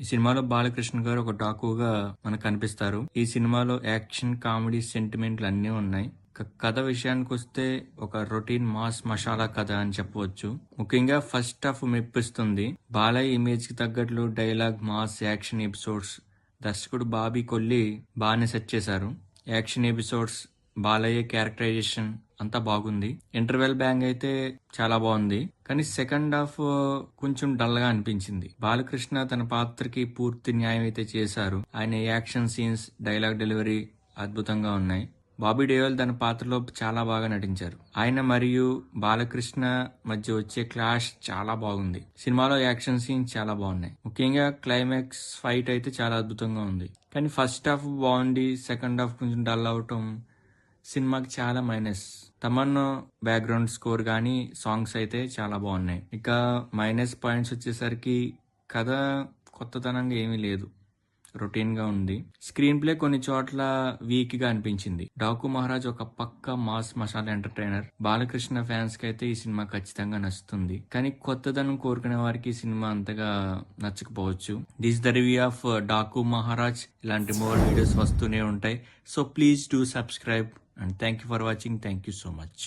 ఈ సినిమాలో బాలకృష్ణ గారు ఒక డాకుగా మనకు కనిపిస్తారు. ఈ సినిమాలో యాక్షన్, కామెడీ, సెంటిమెంట్లు అన్నీ ఉన్నాయి. కథ విషయానికి వస్తే ఒక రొటీన్ మాస్ మసాలా కథ అని చెప్పవచ్చు. ముఖ్యంగా ఫస్ట్ హాఫ్ మెప్పిస్తుంది. బాలయ్య ఇమేజ్ కి తగ్గట్లు డైలాగ్, మాస్, యాక్షన్ ఎపిసోడ్స్ దర్శకుడు బాబీ కొల్లి బాగానే సెట్ చేశారు. యాక్షన్ ఎపిసోడ్స్, బాలయ్య క్యారెక్టరైజేషన్ అంతా బాగుంది. ఇంటర్వెల్ బ్యాంగ్ అయితే చాలా బాగుంది. కానీ సెకండ్ హాఫ్ కొంచెం డల్ గా అనిపించింది. బాలకృష్ణ తన పాత్రకి పూర్తి న్యాయం అయితే చేశారు. ఆయన యాక్షన్ సీన్స్, డైలాగ్ డెలివరీ అద్భుతంగా ఉన్నాయి. బాబీ దేయోల్ తన పాత్రలో చాలా బాగా నటించారు. ఆయన మరియు బాలకృష్ణ మధ్య వచ్చే క్లాష్ చాలా బాగుంది. సినిమాలో యాక్షన్ సీన్స్ చాలా బాగున్నాయి. ముఖ్యంగా క్లైమాక్స్ ఫైట్ అయితే చాలా అద్భుతంగా ఉంది. కానీ ఫస్ట్ హాఫ్ బాగుంది, సెకండ్ హాఫ్ కొంచెం డల్ అవటం సినిమాకి చాలా మైనస్. తమన్నా బ్యాక్గ్రౌండ్ స్కోర్ కానీ సాంగ్స్ అయితే చాలా బాగున్నాయి. ఇక మైనస్ పాయింట్స్ వచ్చేసరికి కథ కొత్తదనంగా ఏమీ లేదు, రొటీన్ గా ఉంది. స్క్రీన్ ప్లే కొన్ని చోట్ల వీక్ గా అనిపించింది. డాకు మహారాజ్ ఒక పక్క mass masala entertainer. Balakrishna fans కి అయితే ఈ సినిమా ఖచ్చితంగా నచ్చుతుంది. కానీ కొత్తదనం కోరుకునే వారికి ఈ సినిమా అంతగా నచ్చకపోవచ్చు. This the review of Daaku Maharaaj. ఇలాంటి మోర్ వీడియోస్ వస్తూనే ఉంటాయి. So please do subscribe and thank you for watching. Thank you so much.